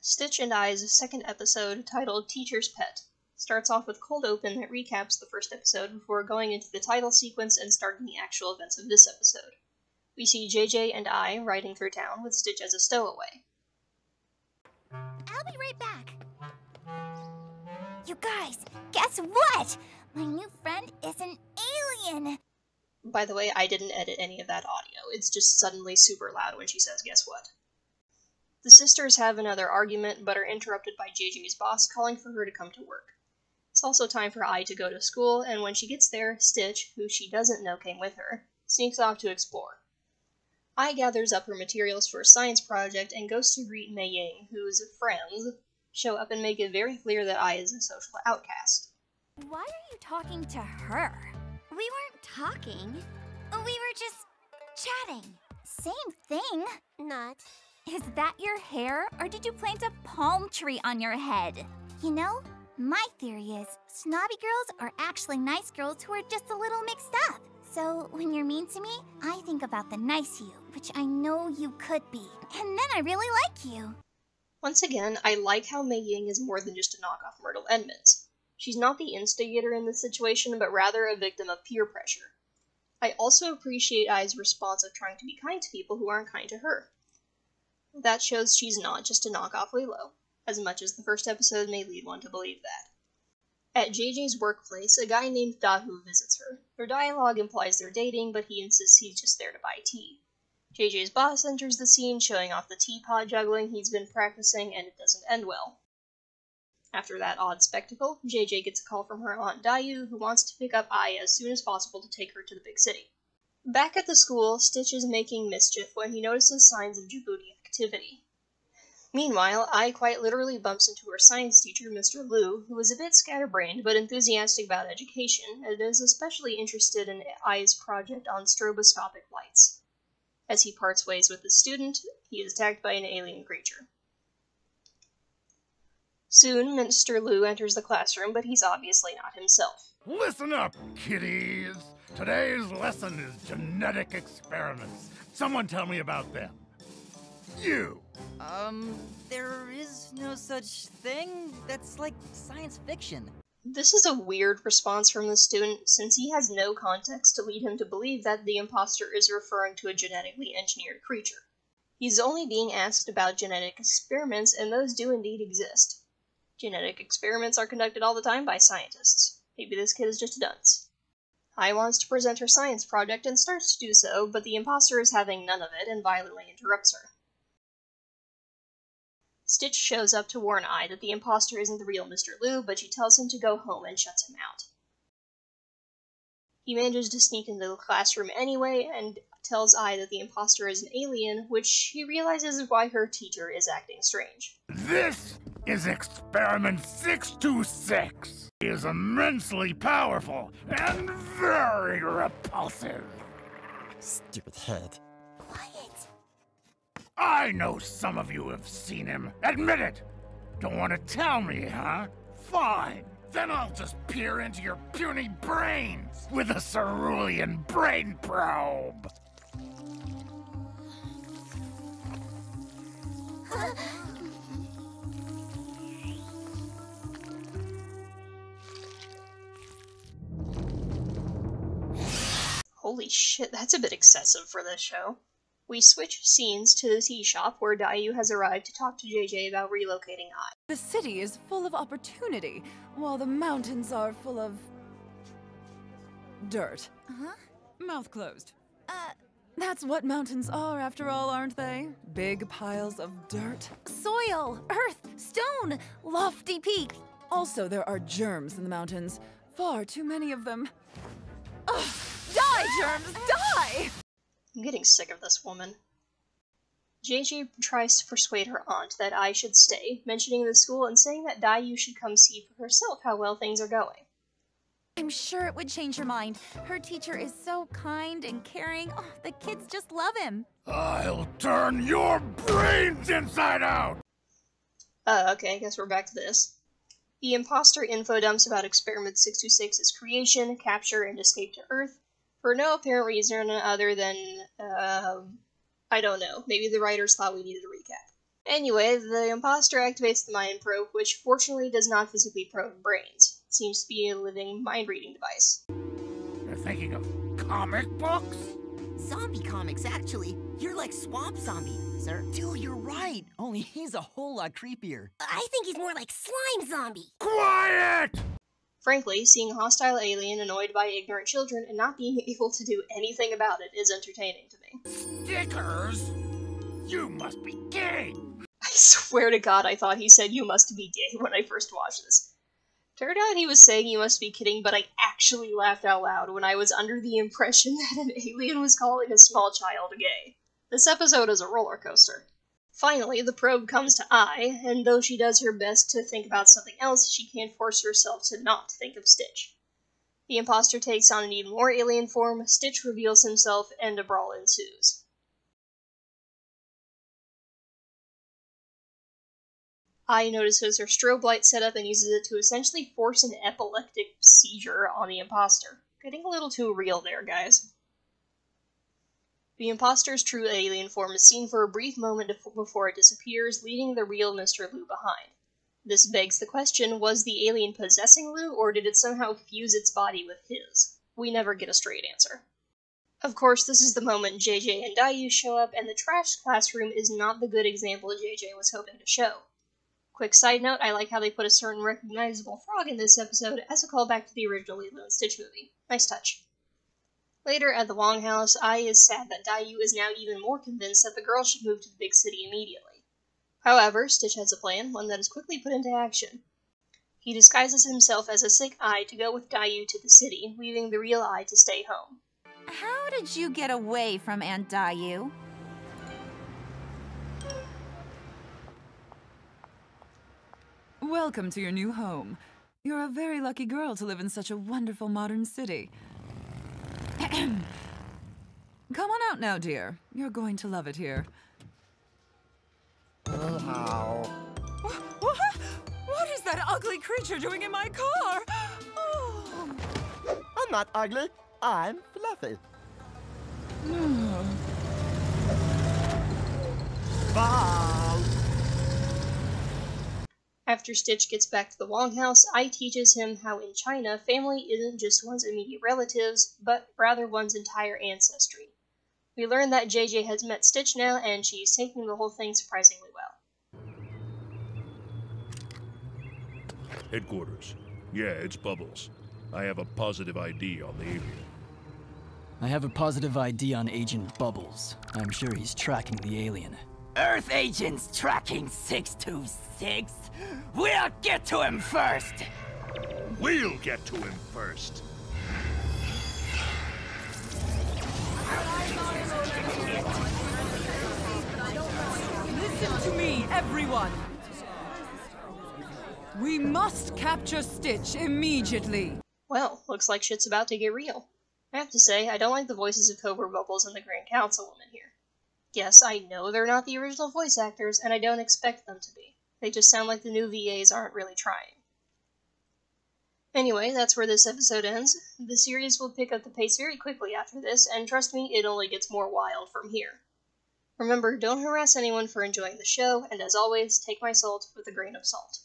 Stitch and I's second episode, titled Teacher's Pet, starts off with cold open that recaps the first episode before going into the title sequence and starting the actual events of this episode. We see JJ and I riding through town with Stitch as a stowaway. I'll be right back. You guys, guess what? My new friend is an alien! By the way, I didn't edit any of that audio. It's just suddenly super loud when she says guess what. The sisters have another argument, but are interrupted by JJ's boss calling for her to come to work. It's also time for I to go to school, and when she gets there, Stitch, who she doesn't know came with her, sneaks off to explore. I gathers up her materials for a science project and goes to greet Mei Ying, whose friends show up and make it very clear that I is a social outcast. Why are you talking to her? We weren't talking. We were just chatting. Same thing. Not. Is that your hair, or did you plant a palm tree on your head? You know, my theory is snobby girls are actually nice girls who are just a little mixed up. So when you're mean to me, I think about the nice you, which I know you could be. And then I really like you. Once again, I like how Mei Ying is more than just a knockoff Myrtle Edmonds. She's not the instigator in this situation, but rather a victim of peer pressure. I also appreciate Ai's response of trying to be kind to people who aren't kind to her. That shows she's not just a knockoff Lilo, as much as the first episode may lead one to believe that. At JJ's workplace, a guy named Daiyu visits her. Their dialogue implies they're dating, but he insists he's just there to buy tea. JJ's boss enters the scene, showing off the teapot juggling he's been practicing, and it doesn't end well. After that odd spectacle, JJ gets a call from her aunt Daiyu, who wants to pick up Ai as soon as possible to take her to the big city. Back at the school, Stitch is making mischief when he notices signs of Djibouti activity. Meanwhile, Ai quite literally bumps into her science teacher, Mr. Liu, who is a bit scatterbrained but enthusiastic about education, and is especially interested in Ai's project on stroboscopic lights. As he parts ways with the student, he is attacked by an alien creature. Soon, Mr. Liu enters the classroom, but he's obviously not himself. Listen up, kiddies! Today's lesson is genetic experiments. Someone tell me about them. You! There is no such thing. That's like science fiction. This is a weird response from the student, since he has no context to lead him to believe that the imposter is referring to a genetically engineered creature. He's only being asked about genetic experiments, and those do indeed exist. Genetic experiments are conducted all the time by scientists. Maybe this kid is just a dunce. Ai wants to present her science project and starts to do so, but the imposter is having none of it and violently interrupts her. Stitch shows up to warn Ai that the imposter isn't the real Mr. Liu, but she tells him to go home and shuts him out. He manages to sneak into the classroom anyway and tells Ai that the imposter is an alien, which he realizes is why her teacher is acting strange. This is Experiment 626. He is immensely powerful and very repulsive. Stupid head. Quiet. I know some of you have seen him. Admit it! Don't want to tell me, huh? Fine. Then I'll just peer into your puny brains with a cerulean brain probe. Holy shit, that's a bit excessive for this show. We switch scenes to the tea shop where Daiyu has arrived to talk to JJ about relocating Ai. The city is full of opportunity, while the mountains are full of dirt. Uh-huh. Mouth closed. That's what mountains are, after all, aren't they? Big piles of dirt. Soil, earth, stone, lofty peak. Also, there are germs in the mountains. Far too many of them. Ugh! Die, germs, die! I'm getting sick of this woman. JJ tries to persuade her aunt that Ai should stay, mentioning the school and saying that Daiyu should come see for herself how well things are going. I'm sure it would change her mind. Her teacher is so kind and caring. Oh, the kids just love him. I'll turn your brains inside out! Okay, I guess we're back to this. The imposter info dumps about Experiment 626's creation, capture, and escape to Earth, for no apparent reason other than, I don't know, maybe the writers thought we needed a recap. Anyway, the imposter activates the mind probe, which fortunately does not physically probe brains. It seems to be a living mind-reading device. You're thinking of comic books? Zombie comics, actually. You're like Swamp Zombie, sir. Dude, you're right. Only he's a whole lot creepier. I think he's more like Slime Zombie. Quiet! Frankly, seeing a hostile alien annoyed by ignorant children and not being able to do anything about it is entertaining to me. Stickers? You must be kidding! I swear to God I thought he said "you must be gay" when I first watched this. Turned out he was saying "you must be kidding," but I actually laughed out loud when I was under the impression that an alien was calling a small child gay. This episode is a roller coaster. Finally, the probe comes to Ai, and though she does her best to think about something else, she can't force herself to not think of Stitch. The imposter takes on an even more alien form, Stitch reveals himself, and a brawl ensues. Ai notices her strobe light setup and uses it to essentially force an epileptic seizure on the imposter. Getting a little too real there, guys. The imposter's true alien form is seen for a brief moment before it disappears, leaving the real Mr. Lu behind. This begs the question, was the alien possessing Lu, or did it somehow fuse its body with his? We never get a straight answer. Of course, this is the moment JJ and Daiyu show up, and the trash classroom is not the good example JJ was hoping to show. Quick side note, I like how they put a certain recognizable frog in this episode as a callback to the original Lilo and Stitch movie. Nice touch. Later, at the Wong house, Ai is sad that Daiyu is now even more convinced that the girl should move to the big city immediately. However, Stitch has a plan, one that is quickly put into action. He disguises himself as a sick Ai to go with Daiyu to the city, leaving the real Ai to stay home. How did you get away from Aunt Daiyu? Welcome to your new home. You're a very lucky girl to live in such a wonderful modern city. Come on out now, dear. You're going to love it here. How? What is that ugly creature doing in my car? Oh. I'm not ugly. I'm fluffy. Bye. After Stitch gets back to the Wong house, Ai teaches him how in China, family isn't just one's immediate relatives, but rather one's entire ancestry. We learn that JJ has met Stitch now, and she's taking the whole thing surprisingly well. Headquarters. Yeah, it's Bubbles. I have a positive ID on the alien. I have a positive ID on Agent Bubbles. I'm sure he's tracking the alien. Earth agents tracking 626. We'll get to him first. We'll get to him first. Listen to me, everyone! We must capture Stitch immediately! Well, looks like shit's about to get real. I have to say, I don't like the voices of Cobra Bubbles and the Grand Councilwoman here. Yes, I know they're not the original voice actors, and I don't expect them to be. They just sound like the new VAs aren't really trying. Anyway, that's where this episode ends. The series will pick up the pace very quickly after this, and trust me, it only gets more wild from here. Remember, don't harass anyone for enjoying the show, and as always, take my salt with a grain of salt.